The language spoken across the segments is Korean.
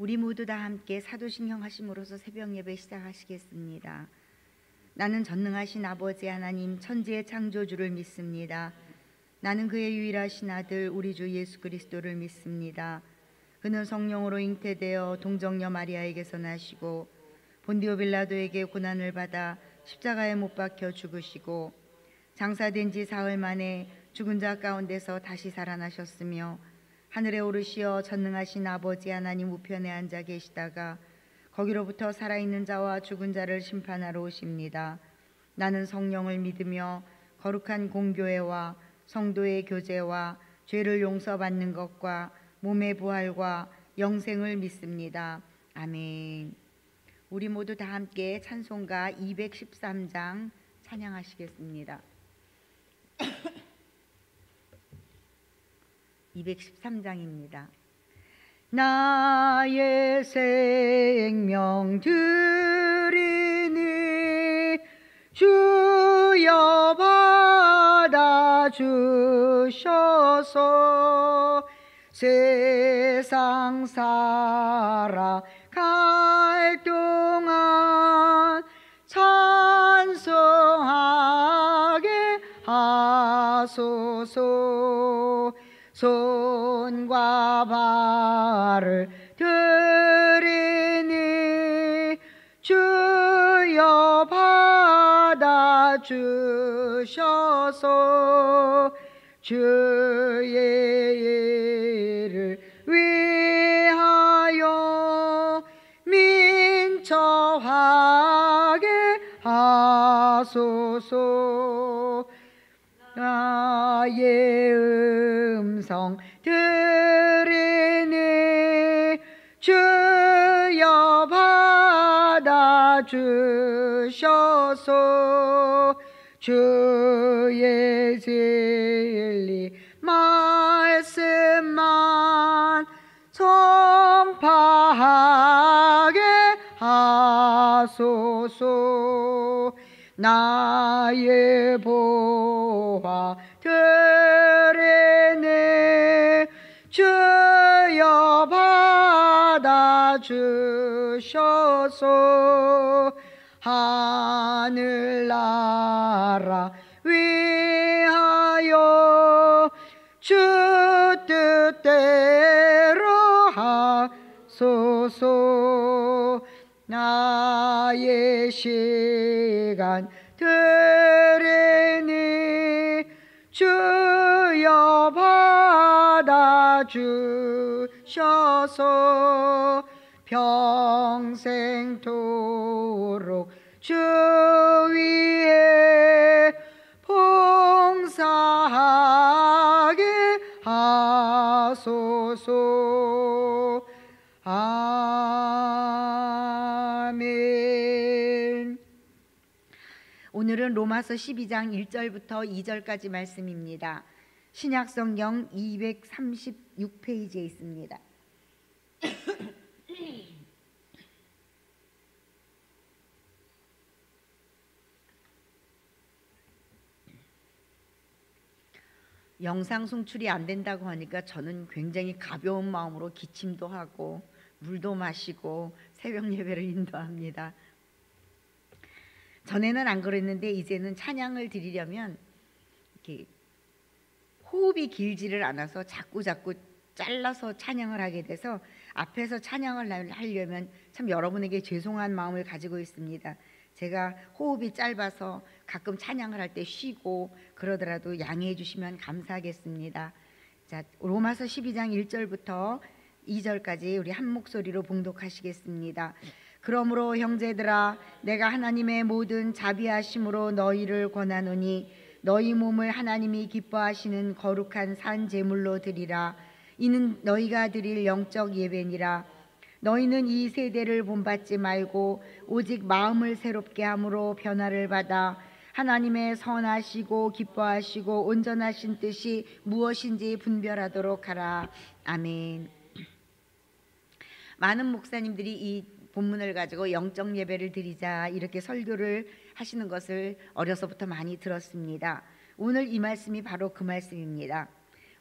우리 모두 다 함께 사도신경 하심으로써 새벽 예배 시작하시겠습니다. 나는 전능하신 아버지 하나님 천지의 창조주를 믿습니다. 나는 그의 유일하신 아들 우리 주 예수 그리스도를 믿습니다. 그는 성령으로 잉태되어 동정녀 마리아에게서 나시고 본디오 빌라도에게 고난을 받아 십자가에 못 박혀 죽으시고 장사된 지 사흘 만에 죽은 자 가운데서 다시 살아나셨으며 하늘에 오르시어 전능하신 아버지 하나님 우편에 앉아 계시다가 거기로부터 살아있는 자와 죽은 자를 심판하러 오십니다. 나는 성령을 믿으며 거룩한 공교회와 성도의 교제와 죄를 용서받는 것과 몸의 부활과 영생을 믿습니다. 아멘. 우리 모두 다 함께 찬송가 213장 찬양하시겠습니다. 213장입니다. 나의 생명 드리니 주여 받아주셔서 세상 살아갈 동안 찬송하게 하소서. 손과 발을 드리니 주여 받아주셔서 주의 일을 위하여 민처하게 하소서. 나의 음성 들으니 주여 받아주셔서 주의 진리 말씀만 선포하게 하소서. 나의 보화 드리니 주여 받아주셔서 하늘나라 위하여 주 뜻대로 하소서. 나의 시간 드리니 주여 받아주셔서 평생토록 주 위에 봉사하게 하소서. 아멘. 오늘은 로마서 12장 1절부터 2절까지 말씀입니다. 신약성경 236페이지에 있습니다. 영상 송출이 안 된다고 하니까 저는 굉장히 가벼운 마음으로 기침도 하고 물도 마시고 새벽 예배를 인도합니다. 전에는 안 그랬는데 이제는 찬양을 드리려면 이렇게 호흡이 길지를 않아서 자꾸 잘라서 찬양을 하게 돼서 앞에서 찬양을 하려면 참 여러분에게 죄송한 마음을 가지고 있습니다. 제가 호흡이 짧아서 가끔 찬양을 할 때 쉬고 그러더라도 양해해 주시면 감사하겠습니다. 자, 로마서 12장 1절부터 2절까지 우리 한 목소리로 봉독하시겠습니다. 그러므로 형제들아 내가 하나님의 모든 자비하심으로 너희를 권하노니 너희 몸을 하나님이 기뻐하시는 거룩한 산 제물로 드리라. 이는 너희가 드릴 영적 예배니라. 너희는 이 세대를 본받지 말고 오직 마음을 새롭게 함으로 변화를 받아 하나님의 선하시고 기뻐하시고 온전하신 뜻이 무엇인지 분별하도록 하라. 아멘. 많은 목사님들이 이 본문을 가지고 영적 예배를 드리자 이렇게 설교를 하시는 것을 어려서부터 많이 들었습니다. 오늘 이 말씀이 바로 그 말씀입니다.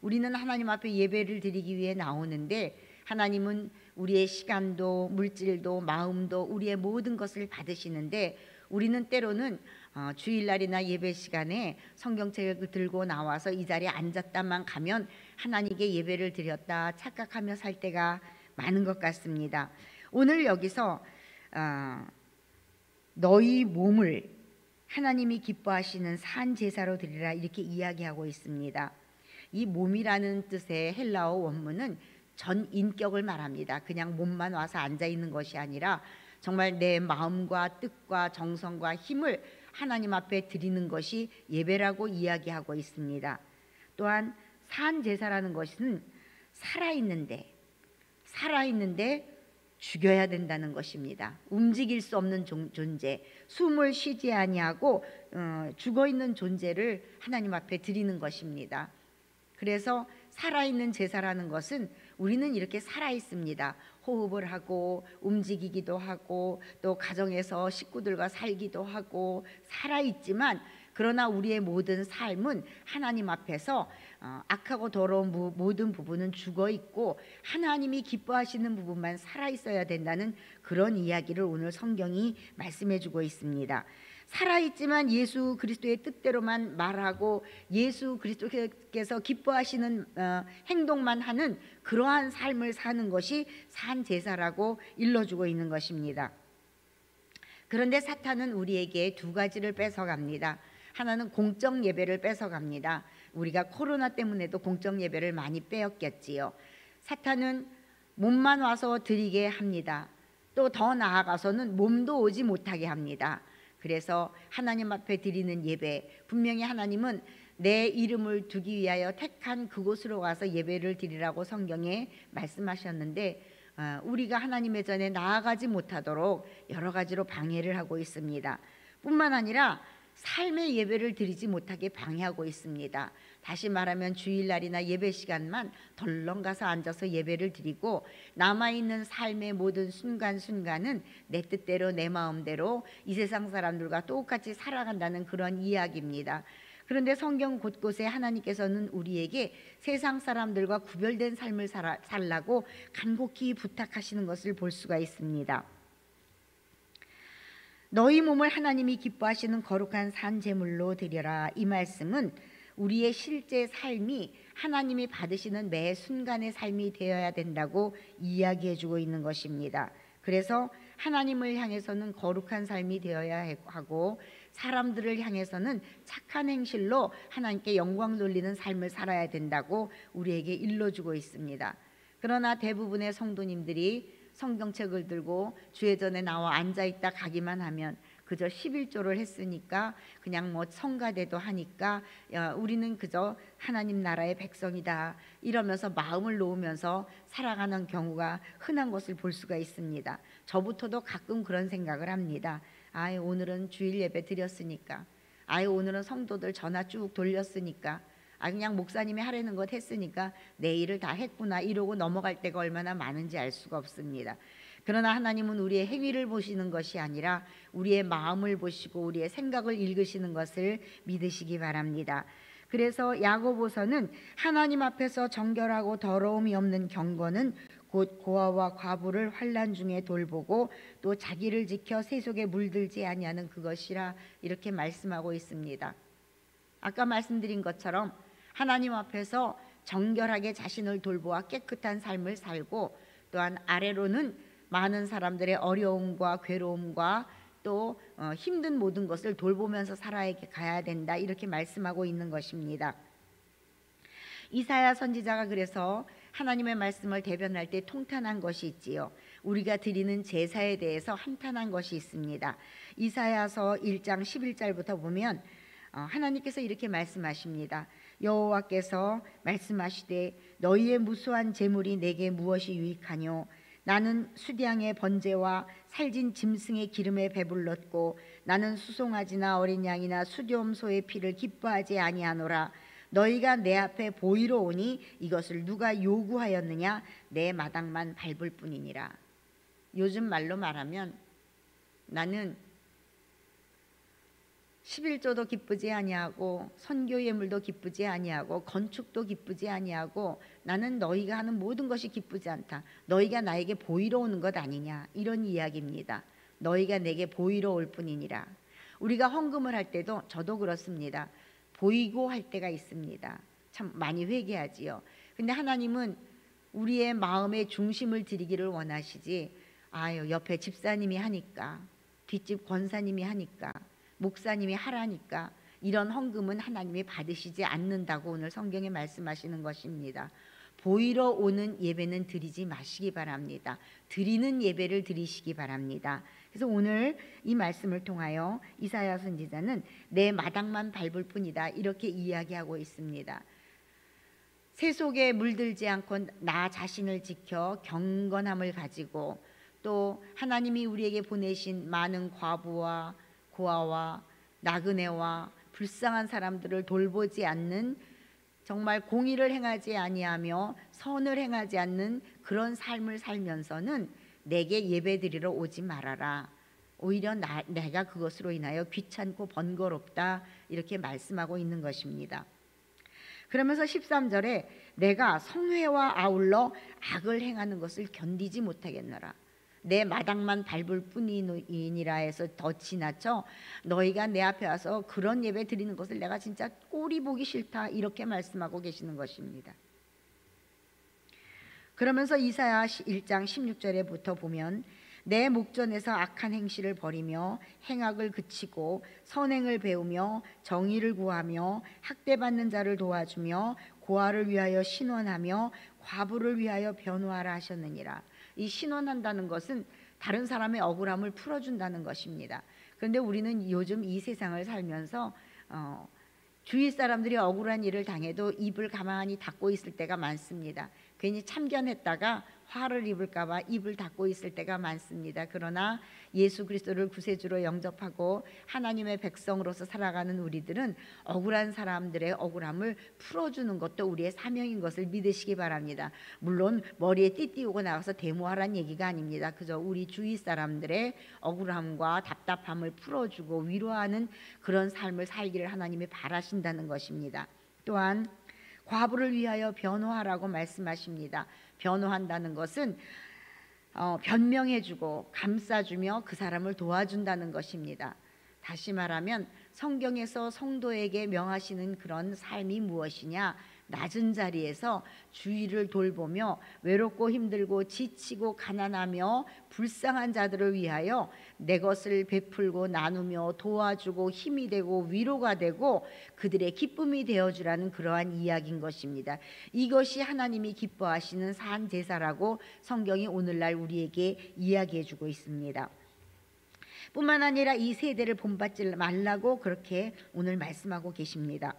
우리는 하나님 앞에 예배를 드리기 위해 나오는데 하나님은 우리의 시간도 물질도 마음도 우리의 모든 것을 받으시는데 우리는 때로는 주일날이나 예배 시간에 성경책을 들고 나와서 이 자리에 앉았다만 가면 하나님께 예배를 드렸다 착각하며 살 때가 많은 것 같습니다. 오늘 여기서 너희 몸을 하나님이 기뻐하시는 산 제사로 드리라 이렇게 이야기하고 있습니다. 이 몸이라는 뜻의 헬라어 원문은 전 인격을 말합니다. 그냥 몸만 와서 앉아 있는 것이 아니라 정말 내 마음과 뜻과 정성과 힘을 하나님 앞에 드리는 것이 예배라고 이야기하고 있습니다. 또한 산 제사라는 것은 살아있는데 죽여야 된다는 것입니다. 움직일 수 없는 존재, 숨을 쉬지 아니하고 죽어있는 존재를 하나님 앞에 드리는 것입니다. 그래서 살아있는 제사라는 것은 우리는 이렇게 살아있습니다. 호흡을 하고 움직이기도 하고 또 가정에서 식구들과 살기도 하고 살아있지만 그러나 우리의 모든 삶은 하나님 앞에서 악하고 더러운 모든 부분은 죽어있고 하나님이 기뻐하시는 부분만 살아있어야 된다는 그런 이야기를 오늘 성경이 말씀해주고 있습니다. 살아있지만 예수 그리스도의 뜻대로만 말하고 예수 그리스도께서 기뻐하시는 행동만 하는 그러한 삶을 사는 것이 산 제사라고 일러주고 있는 것입니다. 그런데 사탄은 우리에게 두 가지를 뺏어갑니다. 하나는 공적 예배를 뺏어갑니다. 우리가 코로나 때문에도 공적 예배를 많이 빼앗겼지요. 사탄은 몸만 와서 드리게 합니다. 또 더 나아가서는 몸도 오지 못하게 합니다. 그래서 하나님 앞에 드리는 예배, 분명히 하나님은 내 이름을 두기 위하여 택한 그곳으로 와서 예배를 드리라고 성경에 말씀하셨는데 우리가 하나님의 전에 나아가지 못하도록 여러 가지로 방해를 하고 있습니다. 뿐만 아니라 삶의 예배를 드리지 못하게 방해하고 있습니다. 다시 말하면 주일날이나 예배 시간만 덜렁 가서 앉아서 예배를 드리고 남아있는 삶의 모든 순간순간은 내 뜻대로 내 마음대로 이 세상 사람들과 똑같이 살아간다는 그런 이야기입니다. 그런데 성경 곳곳에 하나님께서는 우리에게 세상 사람들과 구별된 삶을 살라고 간곡히 부탁하시는 것을 볼 수가 있습니다. 너희 몸을 하나님이 기뻐하시는 거룩한 산 제물로 드려라. 이 말씀은 우리의 실제 삶이 하나님이 받으시는 매 순간의 삶이 되어야 된다고 이야기해주고 있는 것입니다. 그래서 하나님을 향해서는 거룩한 삶이 되어야 하고 사람들을 향해서는 착한 행실로 하나님께 영광 돌리는 삶을 살아야 된다고 우리에게 일러주고 있습니다. 그러나 대부분의 성도님들이 성경책을 들고 주회전에 나와 앉아있다 가기만 하면 그저 11조를 했으니까 그냥 뭐 성가대도 하니까 우리는 그저 하나님 나라의 백성이다 이러면서 마음을 놓으면서 살아가는 경우가 흔한 것을 볼 수가 있습니다. 저부터도 가끔 그런 생각을 합니다. 오늘은 주일 예배 드렸으니까 오늘은 성도들 전화 쭉 돌렸으니까 그냥 목사님이 하라는 것 했으니까 내 일을 다 했구나 이러고 넘어갈 때가 얼마나 많은지 알 수가 없습니다. 그러나 하나님은 우리의 행위를 보시는 것이 아니라 우리의 마음을 보시고 우리의 생각을 읽으시는 것을 믿으시기 바랍니다. 그래서 야고보서는 하나님 앞에서 정결하고 더러움이 없는 경건은 곧 고아와 과부를 환난 중에 돌보고 또 자기를 지켜 세속에 물들지 아니하는 그것이라 이렇게 말씀하고 있습니다. 아까 말씀드린 것처럼 하나님 앞에서 정결하게 자신을 돌보아 깨끗한 삶을 살고 또한 아래로는 많은 사람들의 어려움과 괴로움과 또 힘든 모든 것을 돌보면서 살아가야 된다 이렇게 말씀하고 있는 것입니다. 이사야 선지자가 그래서 하나님의 말씀을 대변할 때 통탄한 것이 있지요. 우리가 드리는 제사에 대해서 한탄한 것이 있습니다. 이사야서 1장 11절부터 보면 하나님께서 이렇게 말씀하십니다. 여호와께서 말씀하시되 너희의 무수한 재물이 내게 무엇이 유익하뇨? 나는 수량의 번제와 살진 짐승의 기름에 배불렀고 나는 수송아지나 어린 양이나 수똠소의 피를 기뻐하지 아니하노라. 너희가 내 앞에 보이러 오니 이것을 누가 요구하였느냐? 내 마당만 밟을 뿐이니라. 요즘 말로 말하면 나는 11조도 기쁘지 아니하고 선교 예물도 기쁘지 아니하고 건축도 기쁘지 아니하고 나는 너희가 하는 모든 것이 기쁘지 않다. 너희가 나에게 보이러 오는 것 아니냐, 이런 이야기입니다. 너희가 내게 보이러 올 뿐이니라. 우리가 헌금을 할 때도 저도 그렇습니다. 보이고 할 때가 있습니다. 참 많이 회개하지요. 근데 하나님은 우리의 마음의 중심을 드리기를 원하시지, 아유 옆에 집사님이 하니까, 뒷집 권사님이 하니까, 목사님이 하라니까 이런 헌금은 하나님이 받으시지 않는다고 오늘 성경에 말씀하시는 것입니다. 보이러 오는 예배는 드리지 마시기 바랍니다. 드리는 예배를 드리시기 바랍니다. 그래서 오늘 이 말씀을 통하여 이사야 선지자는 내 마당만 밟을 뿐이다, 이렇게 이야기하고 있습니다. 새 속에 물들지 않고 나 자신을 지켜 경건함을 가지고, 또 하나님이 우리에게 보내신 많은 과부와 고아와 나그네와 불쌍한 사람들을 돌보지 않는, 정말 공의를 행하지 아니하며 선을 행하지 않는 그런 삶을 살면서는 내게 예배드리러 오지 말아라. 오히려 내가 그것으로 인하여 귀찮고 번거롭다, 이렇게 말씀하고 있는 것입니다. 그러면서 13절에 내가 성회와 아울러 악을 행하는 것을 견디지 못하겠노라. 내 마당만 밟을 뿐이니라 해서 더 지나쳐 너희가 내 앞에 와서 그런 예배 드리는 것을 내가 진짜 꼴이 보기 싫다, 이렇게 말씀하고 계시는 것입니다. 그러면서 이사야 1장 16절에부터 보면 내 목전에서 악한 행실을 버리며 행악을 그치고 선행을 배우며 정의를 구하며 학대받는 자를 도와주며 고아를 위하여 신원하며 과부를 위하여 변호하라 하셨느니라. 이 신원한다는 것은 다른 사람의 억울함을 풀어준다는 것입니다. 그런데 우리는 요즘 이 세상을 살면서 주위 사람들이 억울한 일을 당해도 입을 가만히 닫고 있을 때가 많습니다. 괜히 참견했다가 화를 입을까 봐 입을 닫고 있을 때가 많습니다. 그러나 예수 그리스도를 구세주로 영접하고 하나님의 백성으로서 살아가는 우리들은 억울한 사람들의 억울함을 풀어주는 것도 우리의 사명인 것을 믿으시기 바랍니다. 물론 머리에 띠띠우고 나가서 데모하라는 얘기가 아닙니다. 그저 우리 주위 사람들의 억울함과 답답함을 풀어주고 위로하는 그런 삶을 살기를 하나님이 바라신다는 것입니다. 또한 과부를 위하여 변호하라고 말씀하십니다. 변호한다는 것은 변명해주고 감싸주며 그 사람을 도와준다는 것입니다. 다시 말하면 성경에서 성도에게 명하시는 그런 삶이 무엇이냐? 낮은 자리에서 주위를 돌보며 외롭고 힘들고 지치고 가난하며 불쌍한 자들을 위하여 내 것을 베풀고 나누며 도와주고 힘이 되고 위로가 되고 그들의 기쁨이 되어주라는 그러한 이야기인 것입니다. 이것이 하나님이 기뻐하시는 산 제사라고 성경이 오늘날 우리에게 이야기해주고 있습니다. 뿐만 아니라 이 세대를 본받지 말라고 그렇게 오늘 말씀하고 계십니다.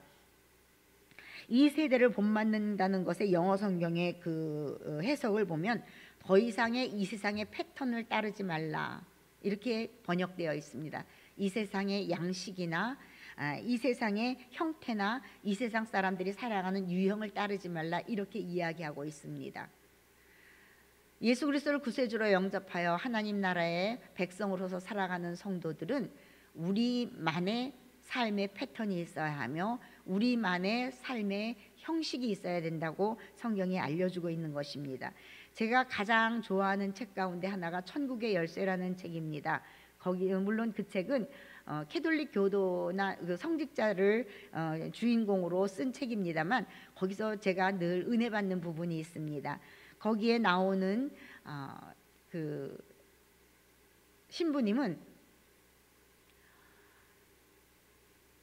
이 세대를 본받는다는 것의 영어 성경의 그 해석을 보면 더 이상의 이 세상의 패턴을 따르지 말라, 이렇게 번역되어 있습니다. 이 세상의 양식이나 이 세상의 형태나 이 세상 사람들이 살아가는 유형을 따르지 말라, 이렇게 이야기하고 있습니다. 예수 그리스도를 구세주로 영접하여 하나님 나라의 백성으로서 살아가는 성도들은 우리만의 삶의 패턴이 있어야 하며 우리만의 삶의 형식이 있어야 된다고 성경이 알려주고 있는 것입니다. 제가 가장 좋아하는 책 가운데 하나가 천국의 열쇠라는 책입니다. 거기 물론 그 책은 캐톨릭 교도나 그 성직자를 주인공으로 쓴 책입니다만 거기서 제가 늘 은혜 받는 부분이 있습니다. 거기에 나오는 그 신부님은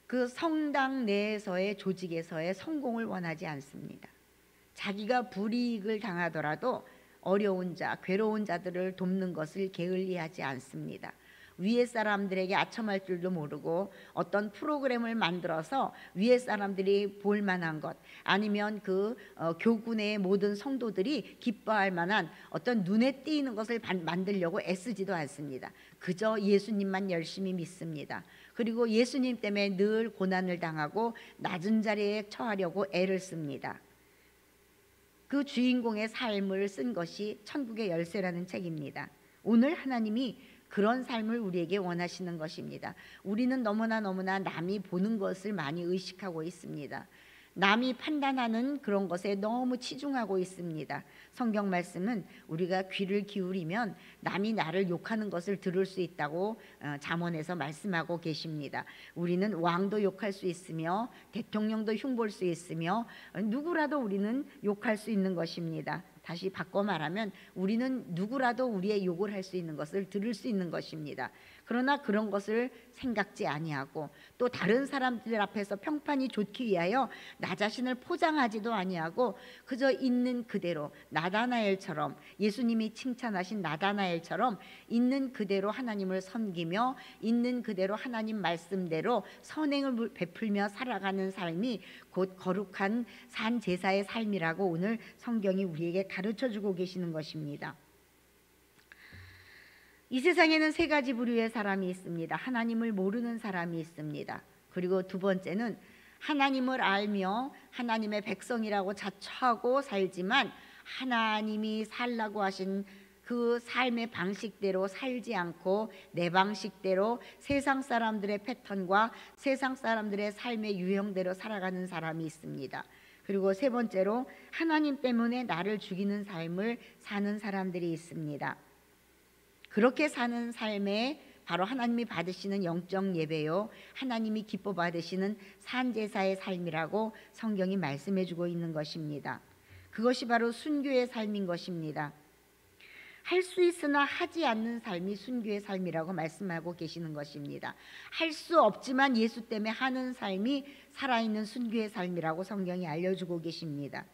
그 성당 내에서의 조직에서의 성공을 원하지 않습니다. 자기가 불이익을 당하더라도 어려운 자, 괴로운 자들을 돕는 것을 게을리하지 않습니다. 위에 사람들에게 아첨할 줄도 모르고 어떤 프로그램을 만들어서 위에 사람들이 볼 만한 것, 아니면 그 교군의 모든 성도들이 기뻐할 만한 어떤 눈에 띄는 것을 만들려고 애쓰지도 않습니다. 그저 예수님만 열심히 믿습니다. 그리고 예수님 때문에 늘 고난을 당하고 낮은 자리에 처하려고 애를 씁니다. 그 주인공의 삶을 쓴 것이 천국의 열쇠라는 책입니다. 오늘 하나님이 그런 삶을 우리에게 원하시는 것입니다. 우리는 너무나 남이 보는 것을 많이 의식하고 있습니다. 남이 판단하는 그런 것에 너무 치중하고 있습니다. 성경 말씀은 우리가 귀를 기울이면 남이 나를 욕하는 것을 들을 수 있다고 잠언에서 말씀하고 계십니다. 우리는 왕도 욕할 수 있으며 대통령도 흉볼 수 있으며 누구라도 우리는 욕할 수 있는 것입니다. 다시 바꿔 말하면 우리는 누구라도 우리의 욕을 할 수 있는 것을 들을 수 있는 것입니다. 그러나 그런 것을 생각지 아니하고 또 다른 사람들 앞에서 평판이 좋기 위하여 나 자신을 포장하지도 아니하고 그저 있는 그대로 나다나엘처럼, 예수님이 칭찬하신 나다나엘처럼 있는 그대로 하나님을 섬기며 있는 그대로 하나님 말씀대로 선행을 베풀며 살아가는 삶이 곧 거룩한 산 제사의 삶이라고 오늘 성경이 우리에게 가르쳐주고 계시는 것입니다. 이 세상에는 세 가지 부류의 사람이 있습니다. 하나님을 모르는 사람이 있습니다. 그리고 두 번째는 하나님을 알며 하나님의 백성이라고 자처하고 살지만 하나님이 살라고 하신 그 삶의 방식대로 살지 않고 내 방식대로 세상 사람들의 패턴과 세상 사람들의 삶의 유형대로 살아가는 사람이 있습니다. 그리고 세 번째로 하나님 때문에 나를 죽이는 삶을 사는 사람들이 있습니다. 그렇게 사는 삶에 바로 하나님이 받으시는 영적 예배요, 하나님이 기뻐 받으시는 산제사의 삶이라고 성경이 말씀해 주고 있는 것입니다. 그것이 바로 순교의 삶인 것입니다. 할 수 있으나 하지 않는 삶이 순교의 삶이라고 말씀하고 계시는 것입니다. 할 수 없지만 예수 때문에 하는 삶이 살아있는 순교의 삶이라고 성경이 알려주고 계십니다.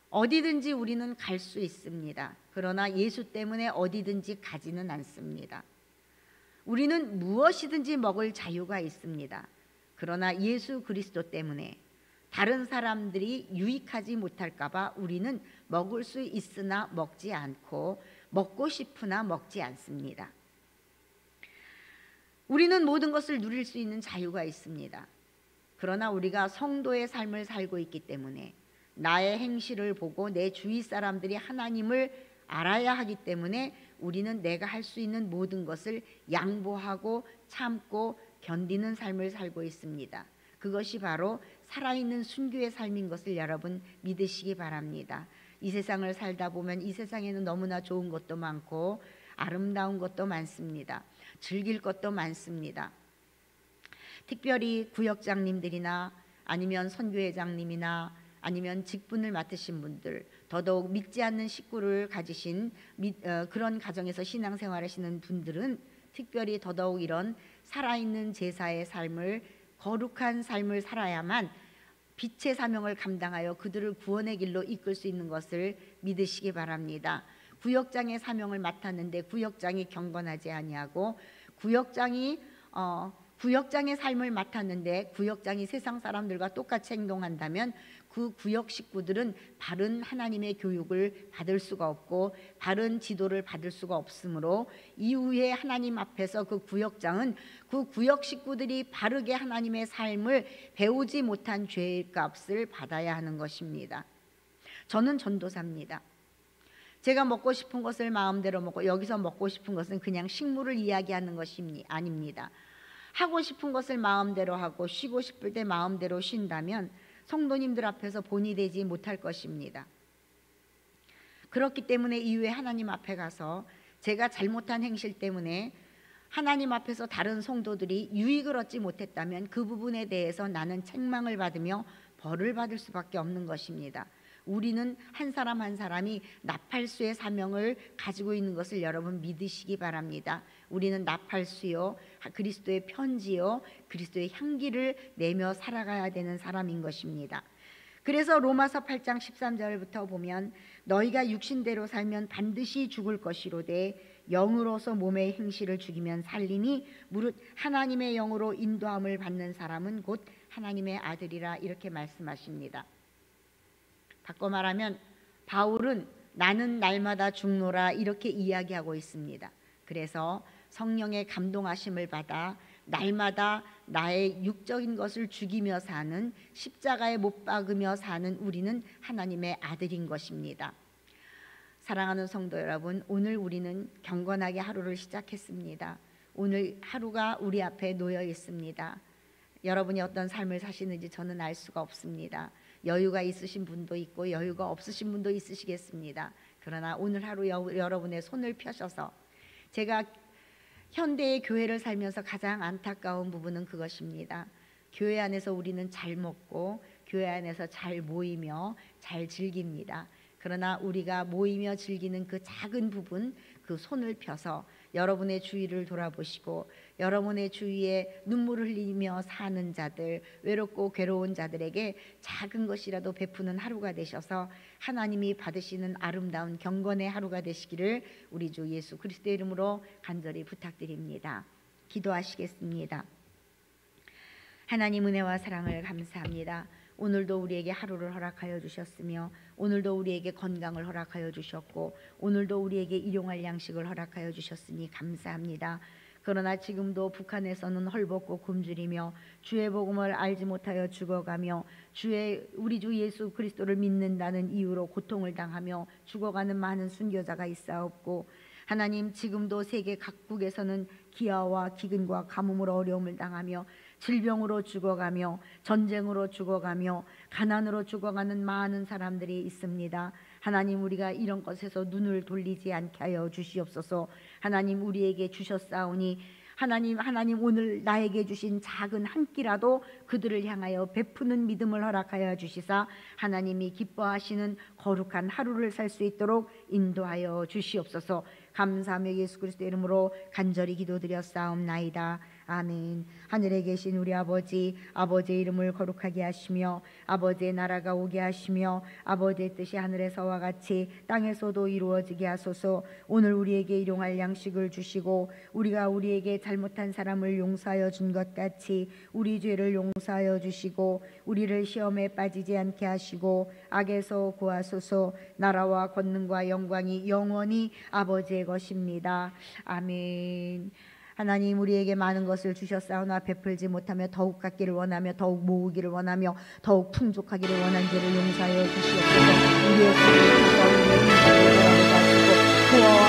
어디든지 우리는 갈 수 있습니다. 그러나 예수 때문에 어디든지 가지는 않습니다. 우리는 무엇이든지 먹을 자유가 있습니다. 그러나 예수 그리스도 때문에 다른 사람들이 유익하지 못할까 봐 우리는 먹을 수 있으나 먹지 않고 먹고 싶으나 먹지 않습니다. 우리는 모든 것을 누릴 수 있는 자유가 있습니다. 그러나 우리가 성도의 삶을 살고 있기 때문에 나의 행실을 보고 내 주위 사람들이 하나님을 알아야 하기 때문에 우리는 내가 할 수 있는 모든 것을 양보하고 참고 견디는 삶을 살고 있습니다. 그것이 바로 살아있는 순교의 삶인 것을 여러분 믿으시기 바랍니다. 이 세상을 살다 보면 이 세상에는 너무나 좋은 것도 많고 아름다운 것도 많습니다. 즐길 것도 많습니다. 특별히 구역장님들이나 아니면 선교회장님이나 아니면 직분을 맡으신 분들, 더더욱 믿지 않는 식구를 가지신 그런 가정에서 신앙생활하시는 분들은 특별히 더더욱 이런 살아있는 제사의 삶을, 거룩한 삶을 살아야만 빛의 사명을 감당하여 그들을 구원의 길로 이끌 수 있는 것을 믿으시기 바랍니다. 구역장의 사명을 맡았는데 구역장이 경건하지 아니하고 구역장의 삶을 맡았는데 구역장이 세상 사람들과 똑같이 행동한다면 그 구역 식구들은 바른 하나님의 교육을 받을 수가 없고 바른 지도를 받을 수가 없으므로 이후에 하나님 앞에서 그 구역장은 그 구역 식구들이 바르게 하나님의 삶을 배우지 못한 죄의 값을 받아야 하는 것입니다. 저는 전도사입니다. 제가 먹고 싶은 것을 마음대로 먹고, 여기서 먹고 싶은 것은 그냥 식물을 이야기하는 것이 아닙니다. 하고 싶은 것을 마음대로 하고 쉬고 싶을 때 마음대로 쉰다면 성도님들 앞에서 본이 되지 못할 것입니다. 그렇기 때문에 이후에 하나님 앞에 가서 제가 잘못한 행실 때문에 하나님 앞에서 다른 성도들이 유익을 얻지 못했다면 그 부분에 대해서 나는 책망을 받으며 벌을 받을 수밖에 없는 것입니다. 우리는 한 사람 한 사람이 나팔수의 사명을 가지고 있는 것을 여러분 믿으시기 바랍니다. 우리는 나팔수요, 그리스도의 편지요, 그리스도의 향기를 내며 살아가야 되는 사람인 것입니다. 그래서 로마서 8장 13절부터 보면 너희가 육신대로 살면 반드시 죽을 것이로되 영으로서 몸의 행실을 죽이면 살리니 무릇 하나님의 영으로 인도함을 받는 사람은 곧 하나님의 아들이라, 이렇게 말씀하십니다. 바꿔 말하면 바울은 나는 날마다 죽노라 이렇게 이야기하고 있습니다. 그래서 성령의 감동하심을 받아 날마다 나의 육적인 것을 죽이며 사는, 십자가에 못 박으며 사는 우리는 하나님의 아들인 것입니다. 사랑하는 성도 여러분, 오늘 우리는 경건하게 하루를 시작했습니다. 오늘 하루가 우리 앞에 놓여 있습니다. 여러분이 어떤 삶을 사시는지 저는 알 수가 없습니다. 여유가 있으신 분도 있고 여유가 없으신 분도 있으시겠습니다. 그러나 오늘 하루 여러분의 손을 펴셔서, 제가 현대의 교회를 살면서 가장 안타까운 부분은 그것입니다. 교회 안에서 우리는 잘 먹고 교회 안에서 잘 모이며 잘 즐깁니다. 그러나 우리가 모이며 즐기는 그 작은 부분, 그 손을 펴서 여러분의 주위를 돌아보시고 여러분의 주위에 눈물을 흘리며 사는 자들, 외롭고 괴로운 자들에게 작은 것이라도 베푸는 하루가 되셔서 하나님이 받으시는 아름다운 경건의 하루가 되시기를 우리 주 예수 그리스도의 이름으로 간절히 부탁드립니다. 기도하시겠습니다. 하나님, 은혜와 사랑을 감사합니다. 오늘도 우리에게 하루를 허락하여 주셨으며 오늘도 우리에게 건강을 허락하여 주셨고 오늘도 우리에게 일용할 양식을 허락하여 주셨으니 감사합니다. 그러나 지금도 북한에서는 헐벗고 굶주리며 주의 복음을 알지 못하여 죽어가며 우리 주 예수 그리스도를 믿는다는 이유로 고통을 당하며 죽어가는 많은 순교자가 있사옵고, 하나님, 지금도 세계 각국에서는 기아와 기근과 가뭄으로 어려움을 당하며 질병으로 죽어가며 전쟁으로 죽어가며 가난으로 죽어가는 많은 사람들이 있습니다. 하나님, 우리가 이런 것에서 눈을 돌리지 않게 하여 주시옵소서. 하나님, 우리에게 주셨사오니 하나님 오늘 나에게 주신 작은 한 끼라도 그들을 향하여 베푸는 믿음을 허락하여 주시사 하나님이 기뻐하시는 거룩한 하루를 살 수 있도록 인도하여 주시옵소서. 감사하며 예수 그리스도의 이름으로 간절히 기도드렸사옵나이다. 아멘. 하늘에 계신 우리 아버지, 아버지의 이름을 거룩하게 하시며 아버지의 나라가 오게 하시며 아버지의 뜻이 하늘에서와 같이 땅에서도 이루어지게 하소서. 오늘 우리에게 일용할 양식을 주시고 우리가 우리에게 잘못한 사람을 용서하여 준 것 같이 우리 죄를 용서하여 주시고 우리를 시험에 빠지지 않게 하시고 악에서 구하소서. 나라와 권능과 영광이 영원히 아버지의 것입니다. 아멘. 하나님, 우리에게 많은 것을 주셨사오나 베풀지 못하며 더욱 갖기를 원하며 더욱 모으기를 원하며 더욱 풍족하기를 원한 죄를 용서하여 주시옵소서. 우리의 죄를 용서하여 우리의 인생을 구하시고